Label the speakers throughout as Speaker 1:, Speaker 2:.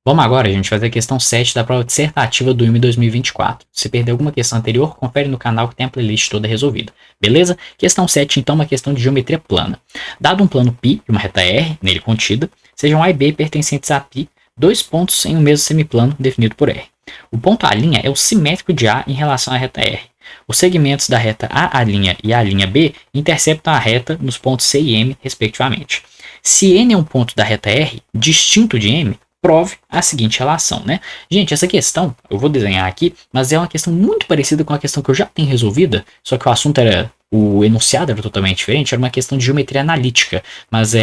Speaker 1: Vamos agora, a gente, fazer a questão 7 da prova dissertativa do IME 2024. Se perdeu alguma questão anterior, confere no canal que tem a playlist toda resolvida. Beleza? Questão 7, então, uma questão de geometria plana. Dado um plano π e uma reta R, nele contida, sejam A e B pertencentes a π, dois pontos em um mesmo semiplano definido por R. O ponto A' é o simétrico de A em relação à reta R. Os segmentos da reta A' e A'B interceptam a reta nos pontos C e M, respectivamente. Se N é um ponto da reta R distinto de M, prove a seguinte relação, né? Gente, essa questão, eu vou desenhar aqui, mas é uma questão muito parecida com a questão que eu já tenho resolvida, só que o assunto era, o enunciado era totalmente diferente, era uma questão de geometria analítica, mas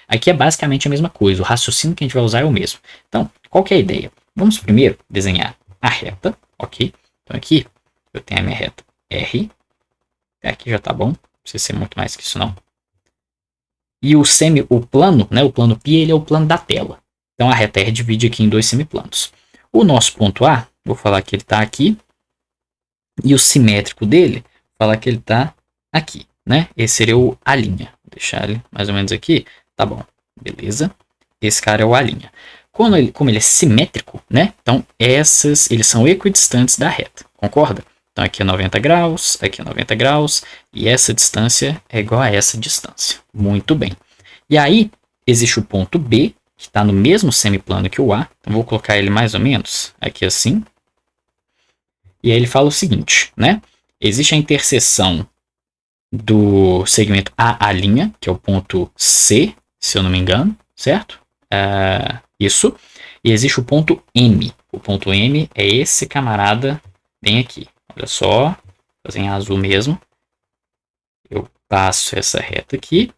Speaker 1: aqui é basicamente a mesma coisa, o raciocínio que a gente vai usar é o mesmo. Então, qual que é a ideia? Vamos primeiro desenhar a reta, ok? Então aqui eu tenho a minha reta R, aqui já tá bom, não precisa ser muito mais que isso não. E o plano, né, o plano π, ele é o plano da tela. Então a reta R divide aqui em dois semiplanos. O nosso ponto A, vou falar que ele está aqui. E o simétrico dele, vou falar que ele está aqui, né? Esse seria o A'. Vou deixar ele mais ou menos aqui. Tá bom, beleza. Esse cara é o A'. Como ele é simétrico, né? Então eles são equidistantes da reta, concorda? Então aqui é 90 graus, aqui é 90 graus. E essa distância é igual a essa distância. Muito bem. E aí existe o ponto B, que está no mesmo semiplano que o A. Então, vou colocar ele mais ou menos aqui assim. E aí ele fala o seguinte, né? Existe a interseção do segmento A', que é o ponto C, se eu não me engano, certo? Isso. E existe o ponto M. O ponto M é esse camarada bem aqui. Olha só, vou fazer em azul mesmo. Eu passo essa reta aqui.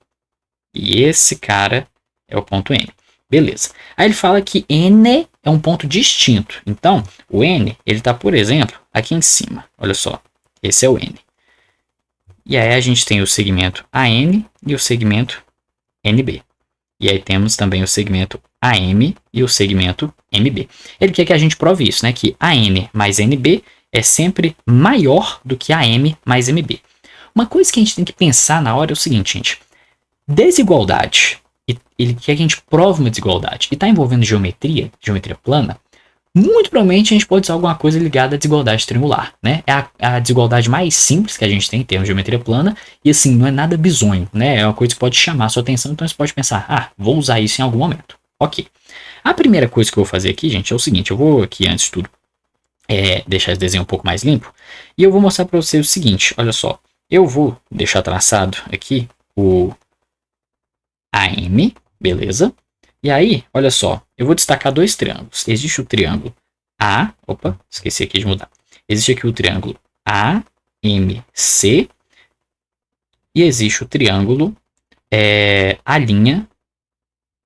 Speaker 1: E esse cara é o ponto M. Beleza. Aí ele fala que N é um ponto distinto. Então, o N, ele está, por exemplo, aqui em cima. Olha só. Esse é o N. E aí a gente tem o segmento AN e o segmento NB. E aí temos também o segmento AM e o segmento MB. Ele quer que a gente prove isso, né? Que AN mais NB é sempre maior do que AM mais MB. Uma coisa que a gente tem que pensar na hora é o seguinte, gente. Desigualdade. Ele quer que a gente prove uma desigualdade. E está envolvendo geometria plana. Muito provavelmente a gente pode usar alguma coisa ligada à desigualdade triangular, né? É a desigualdade mais simples que a gente tem em termos de geometria plana. E assim, não é nada bizonho, né? É uma coisa que pode chamar a sua atenção. Então você pode pensar, vou usar isso em algum momento. Ok. A primeira coisa que eu vou fazer aqui, gente, é o seguinte. Eu vou aqui, antes de tudo, deixar esse desenho um pouco mais limpo. E eu vou mostrar para vocês o seguinte. Olha só. Eu vou deixar traçado aqui o AM, beleza? E aí, olha só, eu vou destacar dois triângulos. Existe o triângulo esqueci aqui de mudar. Existe aqui o triângulo AMC e existe o triângulo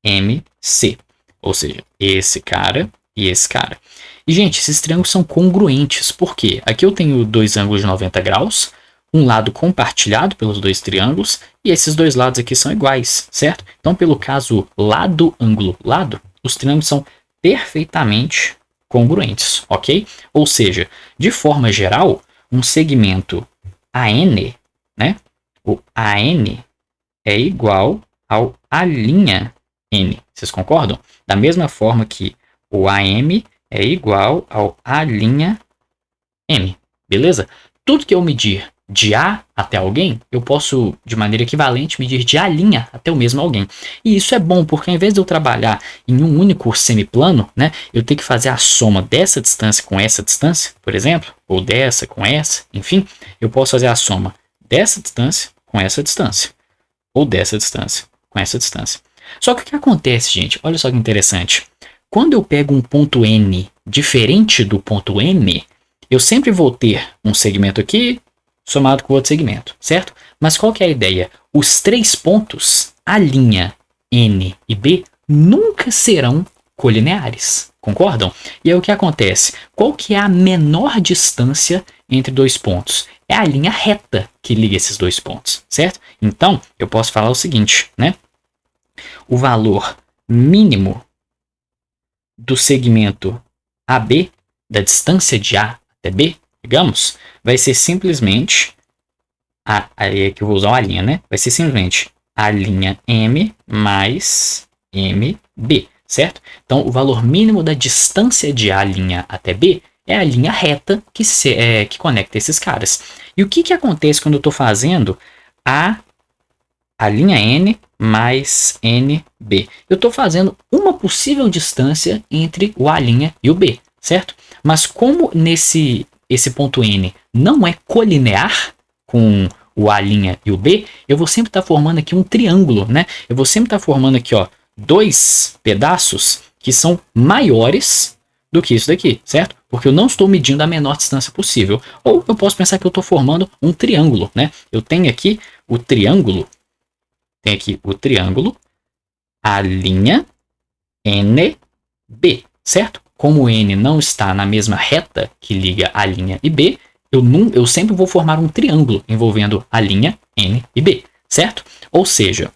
Speaker 1: A'MC, ou seja, esse cara e esse cara. E, gente, esses triângulos são congruentes, por quê? Aqui eu tenho dois ângulos de 90 graus, um lado compartilhado pelos dois triângulos, e esses dois lados aqui são iguais, certo? Então, pelo caso lado, ângulo, lado, os triângulos são perfeitamente congruentes, ok? Ou seja, de forma geral, um segmento AN, né? O AN é igual ao A'N. Vocês concordam? Da mesma forma que o AM é igual ao A'M. Beleza? Tudo que eu medir de A até alguém, eu posso, de maneira equivalente, medir de A' até o mesmo alguém. E isso é bom, porque ao invés de eu trabalhar em um único semiplano, né, eu tenho que fazer a soma dessa distância com essa distância, por exemplo, ou dessa com essa, enfim, eu posso fazer a soma dessa distância com essa distância, ou dessa distância com essa distância. Só que o que acontece, gente? Olha só que interessante. Quando eu pego um ponto N diferente do ponto M, eu sempre vou ter um segmento aqui somado com outro segmento, certo? Mas qual que é a ideia? Os três pontos, A', N e B, nunca serão colineares, concordam? E aí o que acontece? Qual que é a menor distância entre dois pontos? É a linha reta que liga esses dois pontos, certo? Então, eu posso falar o seguinte, né? O valor mínimo do segmento AB, da distância de A até B, digamos, vai ser simplesmente, aí que eu vou usar uma linha, né? Vai ser simplesmente a linha M mais MB. certo? Então, o valor mínimo da distância de A' até B é a linha reta que conecta esses caras. E o que acontece quando eu estou fazendo a linha N mais NB? Eu estou fazendo uma possível distância entre o A' e o B, certo? Mas como esse ponto N não é colinear com o A' e o B, eu vou sempre estar formando aqui um triângulo, né? Eu vou sempre estar formando aqui, ó, dois pedaços que são maiores do que isso daqui, certo? Porque eu não estou medindo a menor distância possível. Ou eu posso pensar que eu estou formando um triângulo, né? Eu tenho aqui o triângulo, A' NB, certo? Como o N não está na mesma reta que liga A' e B, eu sempre vou formar um triângulo envolvendo a linha N e B, certo? Ou seja,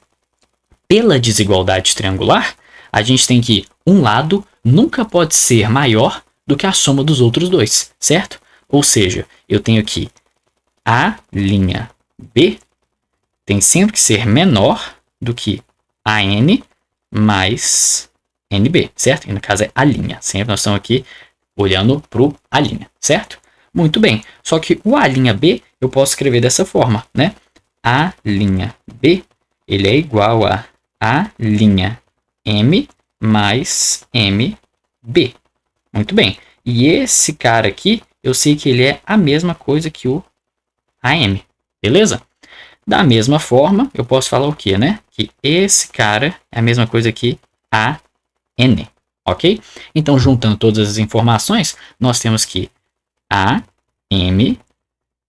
Speaker 1: pela desigualdade triangular, a gente tem que um lado nunca pode ser maior do que a soma dos outros dois, certo? Ou seja, eu tenho aqui A'B tem sempre que ser menor do que AN mais NB, certo? E no caso é a linha. Sempre nós estamos aqui olhando para o A', certo? Muito bem. Só que o A'B eu posso escrever dessa forma, né? A'B ele é igual a A'M mais MB. Muito bem. E esse cara aqui, eu sei que ele é a mesma coisa que o AM. Beleza? Da mesma forma, eu posso falar o quê, né? Que esse cara é a mesma coisa que AN. Ok? Então, juntando todas as informações, nós temos que AM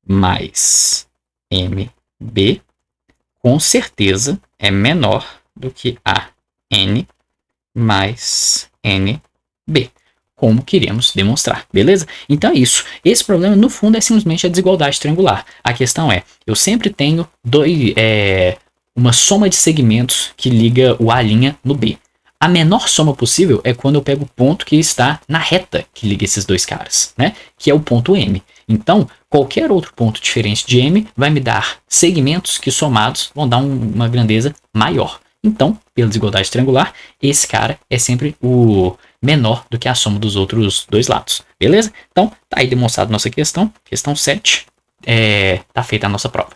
Speaker 1: mais MB com certeza é menor do que AN mais NB, como queremos demonstrar, beleza? Então é isso. Esse problema, no fundo, é simplesmente a desigualdade triangular. A questão é, eu sempre tenho uma soma de segmentos que liga o A' no B. A menor soma possível é quando eu pego o ponto que está na reta que liga esses dois caras, né? Que é o ponto M. Então, qualquer outro ponto diferente de M vai me dar segmentos que somados vão dar uma grandeza maior. Então, pela desigualdade triangular, esse cara é sempre o menor do que a soma dos outros dois lados. Beleza? Então, tá aí demonstrado nossa questão. Questão 7. Tá feita a nossa prova.